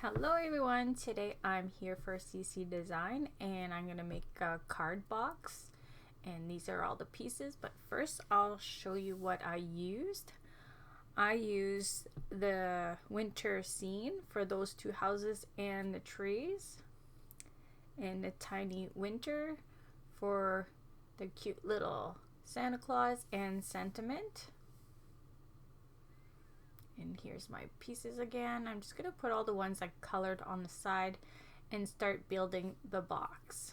Hello everyone, today I'm here for CC Design and I'm going to make a card box, and these are all the pieces, but first I'll show you what I used. I used the winter scene for those two houses and the trees, and the tiny winter for the cute little Santa Claus and sentiment. And here's my pieces again. I'm just gonna put all the ones I colored on the side and start building the box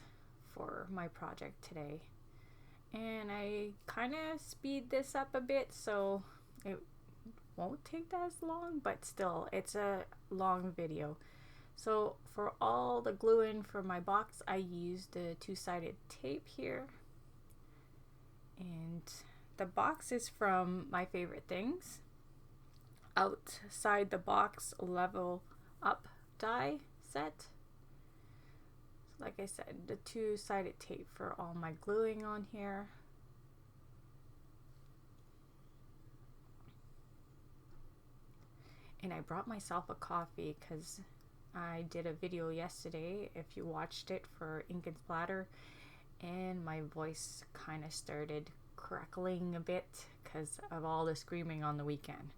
for my project today. And I kind of speed this up a bit so it won't take that as long, but still it's a long video. So for all the glue in for my box, I used the two-sided tape here, and the box is from My Favorite Things. Outside the box level up die set. So like I said, the two-sided tape for all my gluing on here. And I brought myself a coffee because I did a video yesterday, if you watched it, for Ink and Splatter, and my voice kind of started crackling a bit because of all the screaming on the weekend.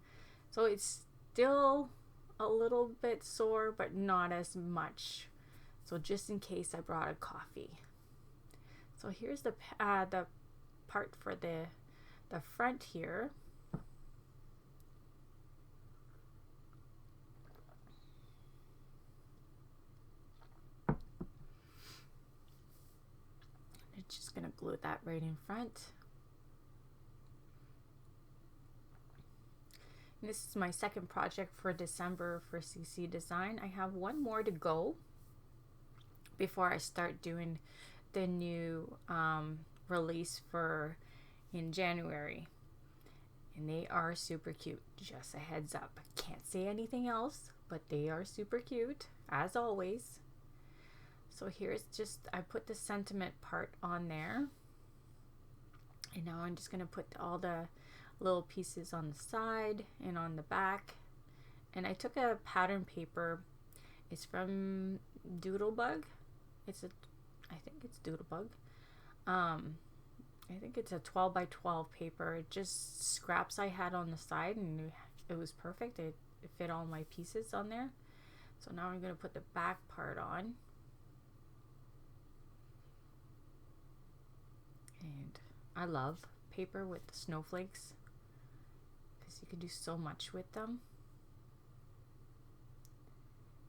So it's still a little bit sore, but not as much. So just in case, I brought a coffee. So here's the part for the front here. I'm just gonna glue that right in front. This is my second project for December for CC Design. I have one more to go before I start doing the new release for in January. And they are super cute, just a heads up. I can't say anything else, but they are super cute, as always. So here's just, I put the sentiment part on there. And now I'm just gonna put all the little pieces on the side and on the back. And I took a pattern paper. It's from Doodlebug. I think it's Doodlebug. I think it's a 12 by 12 paper. It just scraps I had on the side, and it was perfect. It fit all my pieces on there. So now I'm gonna put the back part on. And I love paper with the snowflakes, you can do so much with them.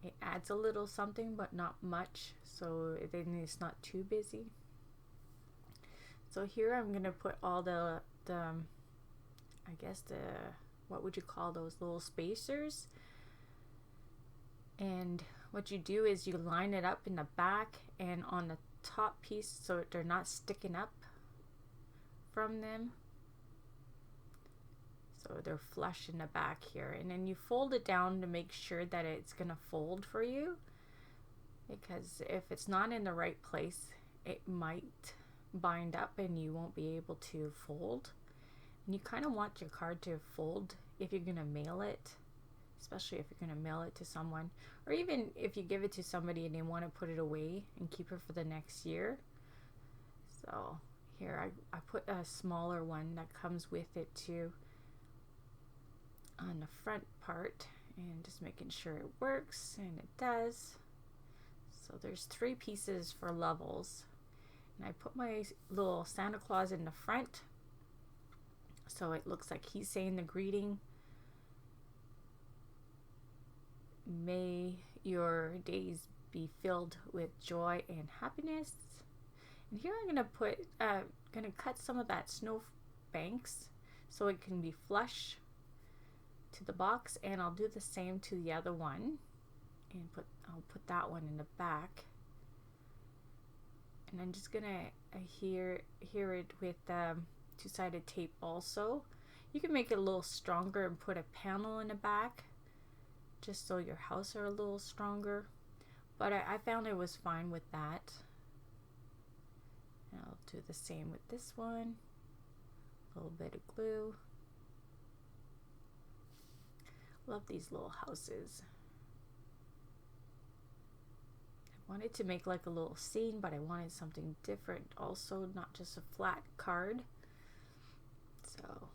It adds a little something, but not much, so then it's not too busy. So here I'm gonna put all the I guess what would you call those little spacers? And what you do is you line it up in the back and on the top piece so they're not sticking up from them. So they're flush in the back here, and then you fold it down to make sure that it's gonna fold for you, because if it's not in the right place, it might bind up and you won't be able to fold. And you kind of want your card to fold if you're gonna mail it, especially if you're gonna mail it to someone, or even if you give it to somebody and they want to put it away and keep it for the next year. So here I put a smaller one that comes with it too on the front part, and just making sure it works, and it does. So there's 3 pieces for levels, and I put my little Santa Claus in the front so it looks like he's saying the greeting. May your days be filled with joy and happiness. And here I'm gonna cut some of that snow banks so it can be flush to the box, and I'll do the same to the other one, and I'll put that one in the back. And I'm just gonna adhere it with two-sided tape also. You can make it a little stronger and put a panel in the back just so your house are a little stronger, but I found it was fine with that. And I'll do the same with this one. A little bit of glue. Love these little houses. wanted to make like a little scene, but I wanted something different also, not just a flat card. So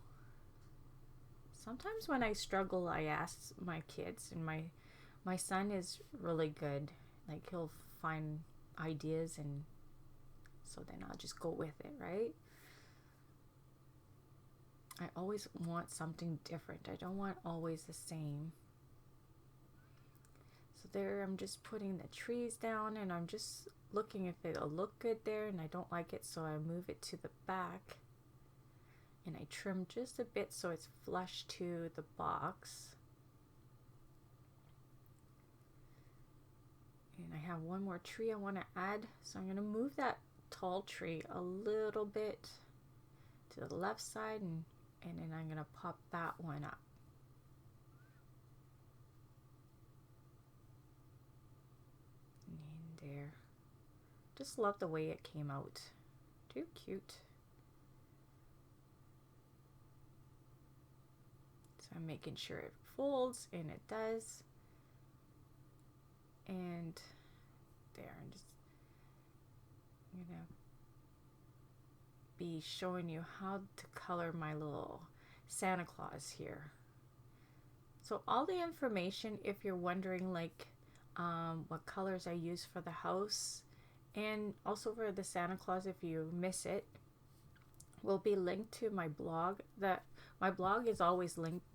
sometimes when I struggle, I ask my kids, and my son is really good. Like, he'll find ideas, and so then I'll just go with it, right? I always want something different. I don't want always the same. So there, I'm just putting the trees down, and I'm just looking if it'll look good there, and I don't like it, so I move it to the back, and I trim just a bit so it's flush to the box. And I have one more tree I want to add, so I'm going to move that tall tree a little bit to the left side, and then I'm going to pop that one up. And there. Just love the way it came out. Too cute. So I'm making sure it folds, and it does. And there, I'm gonna be showing you how to color my little Santa Claus here. So all the information, if you're wondering like what colors I use for the house and also for the Santa Claus, if you miss it, will be linked to my blog. My blog is always linked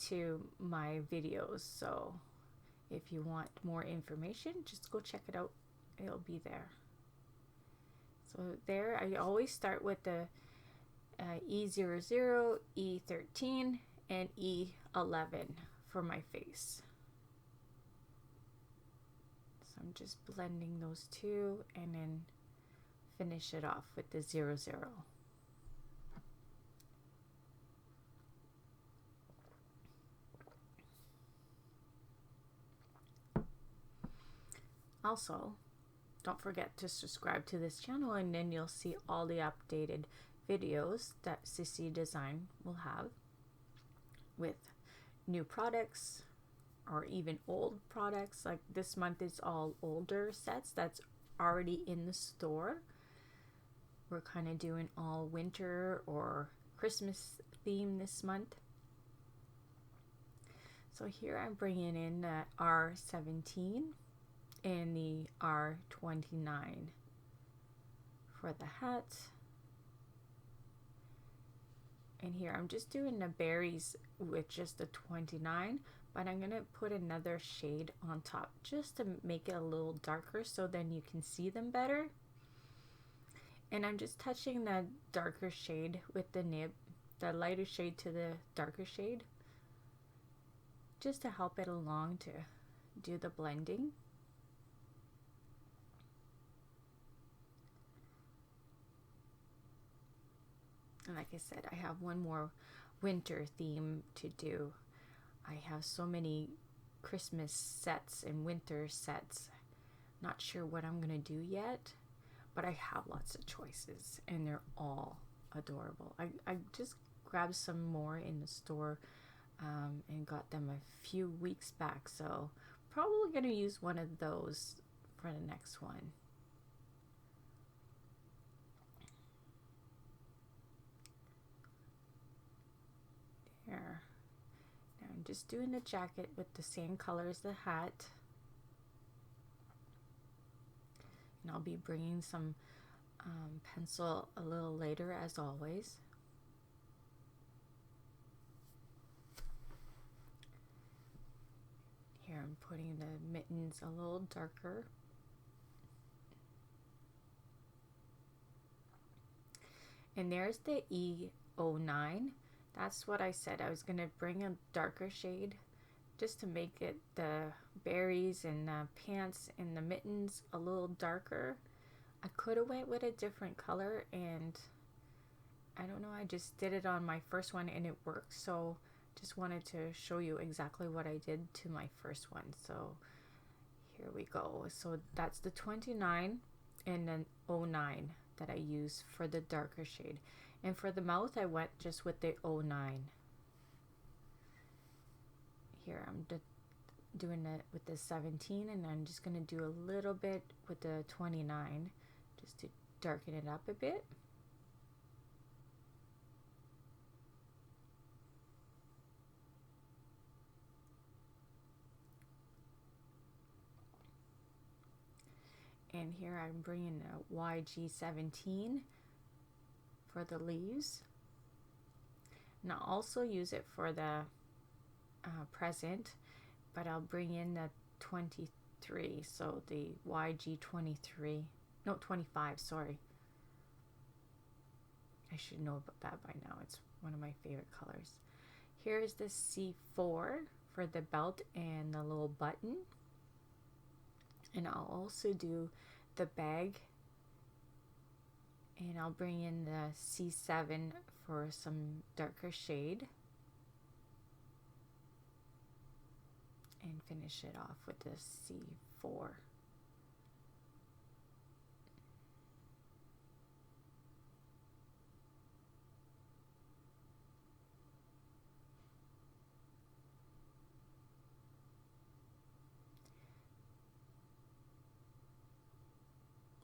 to my videos, so if you want more information, just go check it out. It'll be there. So there, I always start with the E00, E13, and E11 for my face. So I'm just blending those two, and then finish it off with the 00. Also, don't forget to subscribe to this channel, and then you'll see all the updated videos that Sissy Design will have with new products or even old products. Like this month is all older sets that's already in the store. We're kind of doing all winter or Christmas theme this month. So here I'm bringing in the R17 and the R29 for the hat. And here I'm just doing the berries with just the 29, but I'm gonna put another shade on top just to make it a little darker so then you can see them better. And I'm just touching the darker shade with the nib, the lighter shade to the darker shade, just to help it along to do the blending. And like I said, I have one more winter theme to do. I have so many Christmas sets and winter sets. Not sure what I'm gonna do yet, but I have lots of choices, and they're all adorable. I just grabbed some more in the store and got them a few weeks back, so probably gonna use one of those for the next one. There. Now I'm just doing the jacket with the same color as the hat. And I'll be bringing some pencil a little later, as always. Here I'm putting the mittens a little darker. And there's the E09. That's what I said. I was going to bring a darker shade just to make it the berries and the pants and the mittens a little darker. I could have went with a different color, and I don't know, I just did it on my first one and it worked. So just wanted to show you exactly what I did to my first one. So here we go. So that's the 29 and then 09 that I use for the darker shade. And for the mouth, I went just with the 09. Here I'm doing it with the 17, and I'm just going to do a little bit with the 29 just to darken it up a bit. And here I'm bringing a YG17 for the leaves. And I'll also use it for the present, but I'll bring in the 23, so the YG23, no, 25, sorry. I should know about that by now. It's one of my favorite colors. Here is the C4 for the belt and the little button. And I'll also do the bag, and I'll bring in the C7 for some darker shade and finish it off with the C4.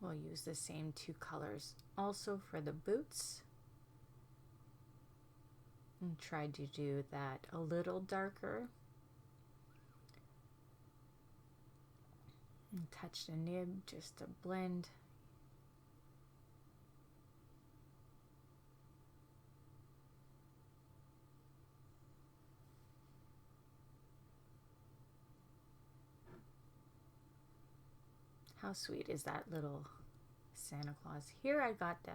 We'll use the same two colors also for the boots. And try to do that a little darker. And touch the nib just to blend. How sweet is that little Santa Claus? Here I got the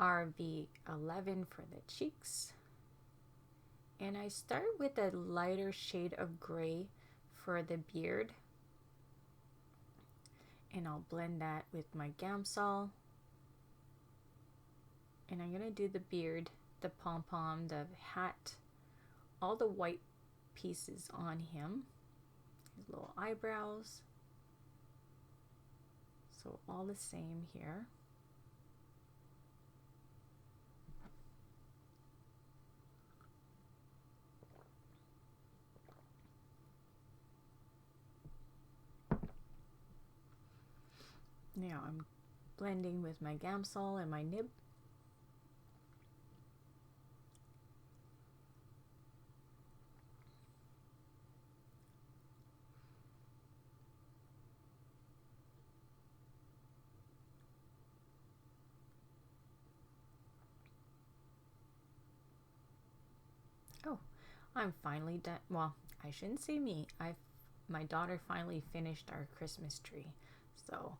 RB11 for the cheeks. And I start with a lighter shade of gray for the beard. And I'll blend that with my Gamsol. And I'm going to do the beard, the pom-pom, the hat, all the white pieces on him. His little eyebrows. So all the same here. Now I'm blending with my Gamsol and my nib. Oh, I'm finally done. Well, I shouldn't say me. My daughter finally finished our Christmas tree. So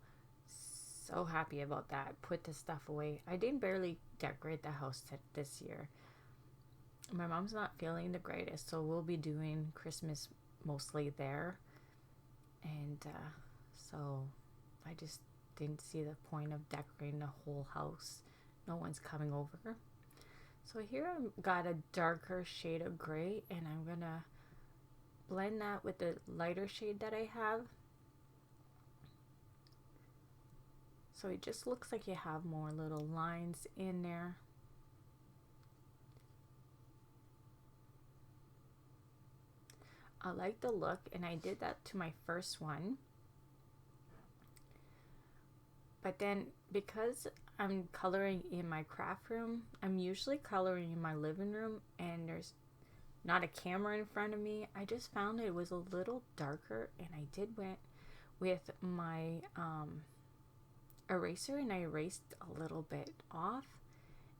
happy about that. Put the stuff away. I didn't barely decorate the house this year. My mom's not feeling the greatest, so we'll be doing Christmas mostly there. And so I just didn't see the point of decorating the whole house. No one's coming over. So here I've got a darker shade of gray, and I'm gonna blend that with the lighter shade that I have. So it just looks like you have more little lines in there. I like the look, and I did that to my first one. But then because I'm coloring in my craft room, I'm usually coloring in my living room, and there's not a camera in front of me. I just found it was a little darker, and I did went with my eraser, and I erased a little bit off,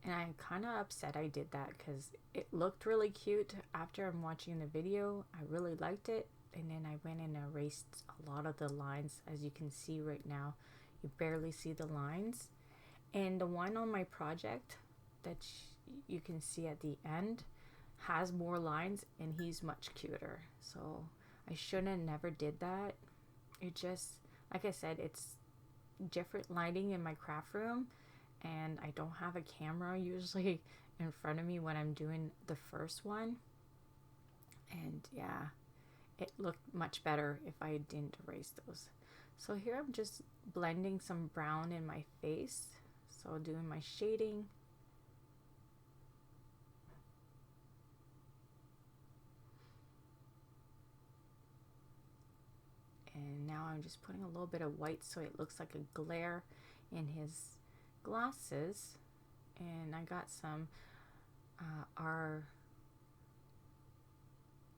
and I'm kind of upset I did that because it looked really cute. After I'm watching the video, I really liked it, and then I went and erased a lot of the lines. As you can see right now, you barely see the lines. And the one on my project that you can see at the end has more lines, and he's much cuter. So I shouldn't have never did that. It just, like I said, it's different lighting in my craft room, and I don't have a camera usually in front of me when I'm doing the first one. And yeah, it looked much better if I didn't erase those. So here I'm just blending some brown in my face. So doing my shading. And now I'm just putting a little bit of white so it looks like a glare in his glasses. And I got some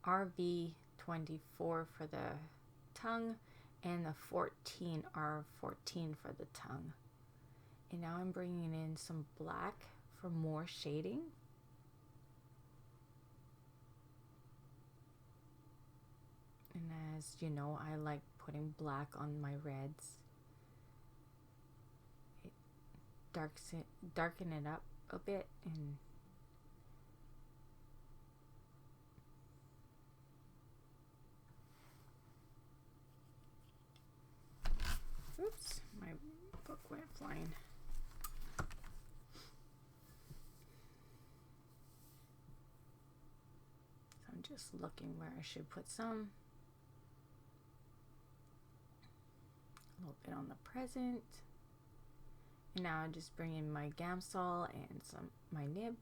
RV24 for the tongue and the 14R14 for the tongue. And now I'm bringing in some black for more shading. And as you know, I like putting black on my reds. It darken it up a bit, and oops, my book went flying. So I'm just looking where I should put some. A little bit on the present. And now I'm just bringing my Gamsol and my nib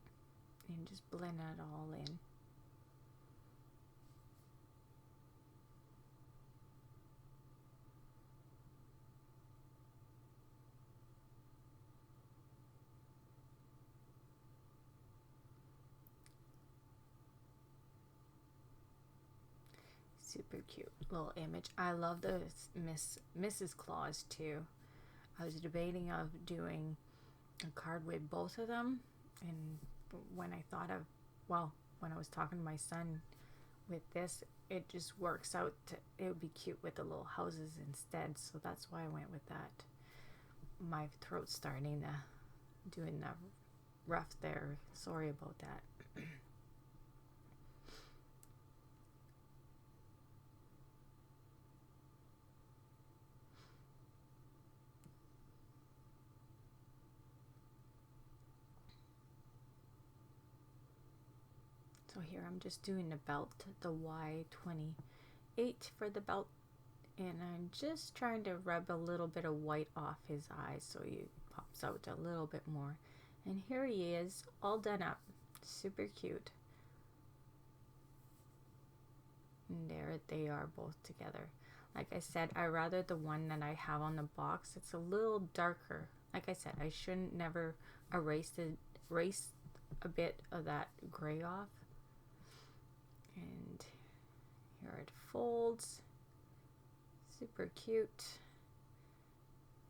and just blend it all in. Super cute little image. I love the Mrs. Claus too. I was debating of doing a card with both of them, and when I thought of, well, when I was talking to my son with this, it just works out. It would be cute with the little houses instead, so that's why I went with that. My throat's starting to doing the rough there. Sorry about that. So here I'm just doing the belt, the Y28 for the belt, and I'm just trying to rub a little bit of white off his eyes so he pops out a little bit more. And here he is, all done up. Super cute. And there they are both together. Like I said, I rather the one that I have on the box. It's a little darker. Like I said, I shouldn't never erase a bit of that gray off. And here it folds. Super cute.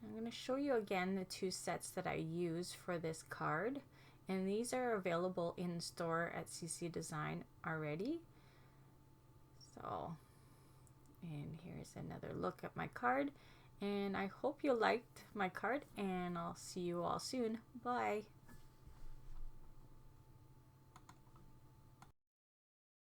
I'm going to show you again the two sets that I use for this card. And these are available in store at CC Design already. So, and here's another look at my card. And I hope you liked my card, and I'll see you all soon. Bye.